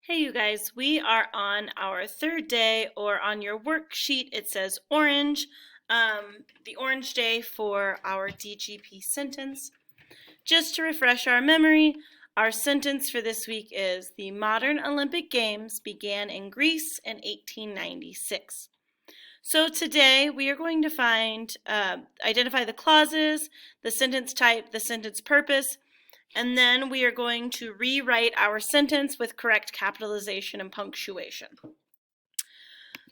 Hey you guys, we are on our third day, or on your worksheet it says orange, the orange day for our DGP sentence. Just to refresh our memory, our sentence for this week is the modern Olympic Games began in Greece in 1896. So today we are going to identify the clauses, the sentence type, the sentence purpose, and then we are going to rewrite our sentence with correct capitalization and punctuation.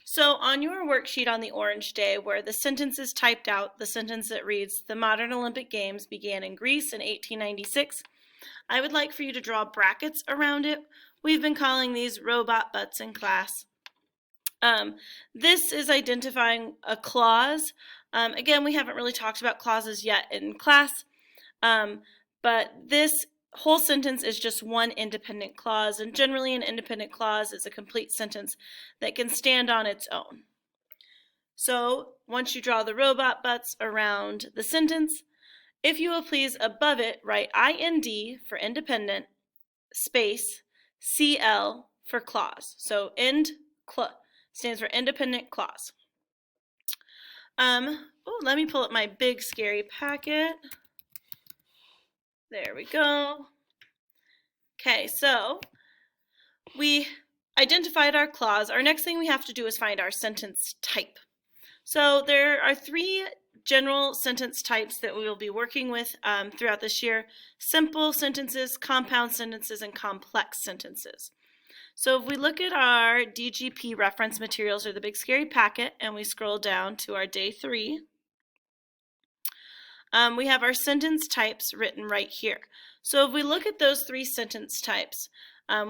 So on your worksheet on the orange day, where the sentence is typed out, the sentence that reads, "The modern Olympic Games began in Greece in 1896, I would like for you to draw brackets around it. We've been calling these robot butts in class. This is identifying a clause. Again, we haven't really talked about clauses yet in class. But this whole sentence is just one independent clause, and generally an independent clause is a complete sentence that can stand on its own. So once you draw the robot butts around the sentence, if you will please above it write IND for independent, space, CL for clause. So stands for independent clause. Let me pull up my big scary packet. There we go. Okay, so we identified our clause. Our next thing we have to do is find our sentence type. So there are three general sentence types that we will be working with throughout this year: simple sentences, compound sentences, and complex sentences. So if we look at our DGP reference materials, or the big scary packet, and we scroll down to our day 3, we have our sentence types written right here. So if we look at those three sentence types,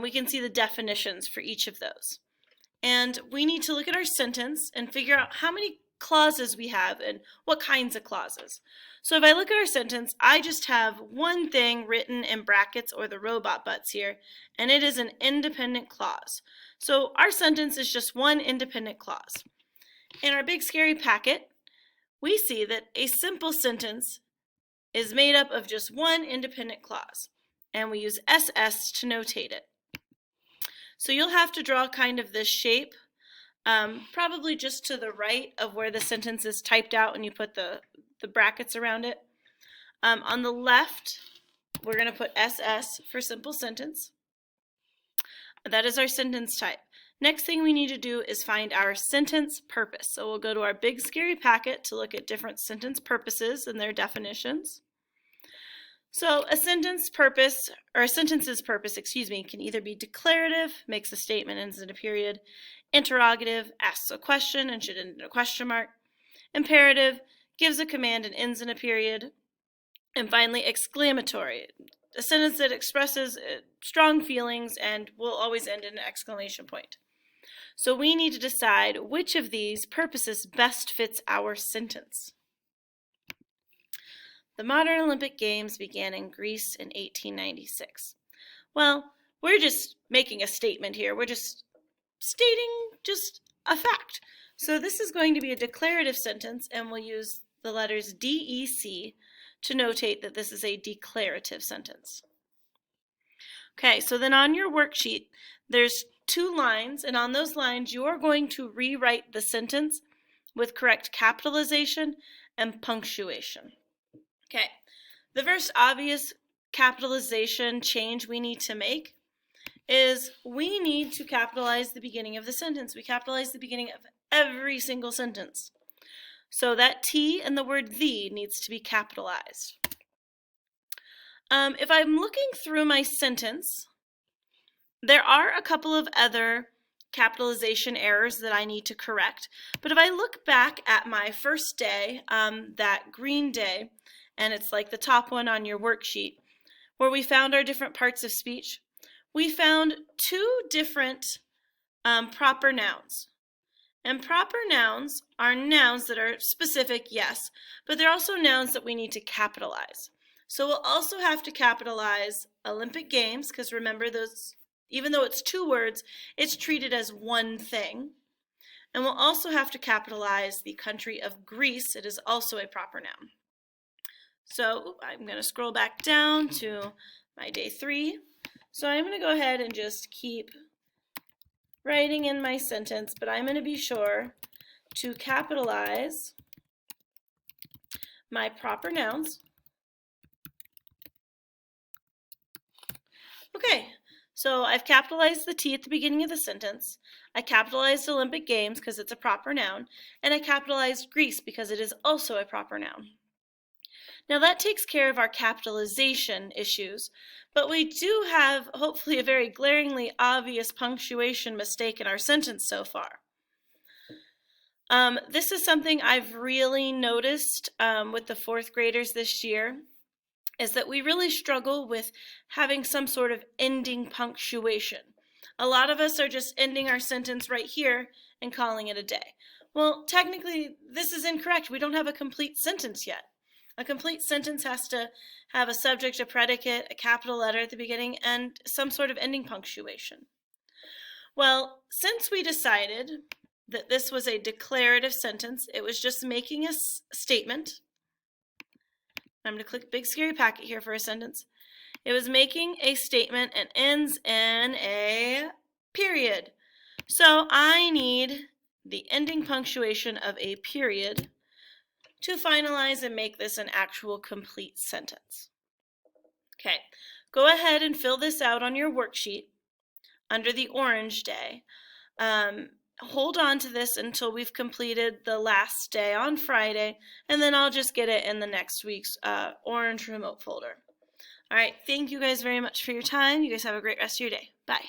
we can see the definitions for each of those. And we need to look at our sentence and figure out how many clauses we have and what kinds of clauses. So if I look at our sentence, I just have one thing written in brackets, or the robot butts here, and it is an independent clause. So our sentence is just one independent clause. In our big scary packet, we see that a simple sentence is made up of just one independent clause, and we use SS to notate it. So you'll have to draw kind of this shape, probably just to the right of where the sentence is typed out and you put the brackets around it. On the left, we're going to put SS for simple sentence. That is our sentence type. Next thing we need to do is find our sentence purpose. So we'll go to our big scary packet to look at different sentence purposes and their definitions. So a sentence's purpose, can either be declarative, makes a statement, ends in a period; interrogative, asks a question and should end in a question mark; imperative, gives a command and ends in a period; and finally exclamatory, a sentence that expresses strong feelings and will always end in an exclamation point. So we need to decide which of these purposes best fits our sentence. The modern Olympic Games began in Greece in 1896. Well, we're just making a statement here. We're just stating just a fact. So this is going to be a declarative sentence, and we'll use the letters DEC to notate that this is a declarative sentence. Okay, so then on your worksheet, there's 2 lines, and on those lines you are going to rewrite the sentence with correct capitalization and punctuation. Okay, the first obvious capitalization change we need to make is we need to capitalize the beginning of the sentence. We capitalize the beginning of every single sentence. So that T and the word "the" needs to be capitalized. If I'm looking through my sentence, there are a couple of other capitalization errors that I need to correct. But if I look back at my first day, that green day, and it's like the top one on your worksheet, where we found our different parts of speech, we found 2 different proper nouns. And proper nouns are nouns that are specific, yes, but they're also nouns that we need to capitalize. So we'll also have to capitalize Olympic Games, because remember, those, even though it's 2 words, it's treated as one thing. And we'll also have to capitalize the country of Greece. It is also a proper noun. So I'm going to scroll back down to my day 3. So I'm going to go ahead and just keep writing in my sentence, but I'm going to be sure to capitalize my proper nouns. Okay, so I've capitalized the T at the beginning of the sentence. I capitalized Olympic Games because it's a proper noun, and I capitalized Greece because it is also a proper noun. Now that takes care of our capitalization issues, but we do have hopefully a very glaringly obvious punctuation mistake in our sentence so far. This is something I've really noticed with the fourth graders this year, is that we really struggle with having some sort of ending punctuation. A lot of us are just ending our sentence right here and calling it a day. Well, technically, this is incorrect. We don't have a complete sentence yet. A complete sentence has to have a subject, a predicate, a capital letter at the beginning, and some sort of ending punctuation. Well, since we decided that this was a declarative sentence, it was just making a statement. I'm going to click Big Scary Packet here for a sentence. It was making a statement and ends in a period. So I need the ending punctuation of a period to finalize and make this an actual complete sentence. Okay, go ahead and fill this out on your worksheet under the orange day. Hold on to this until we've completed the last day on Friday, and then I'll just get it in the next week's orange remote folder. All right, thank you guys very much for your time. You guys have a great rest of your day. Bye.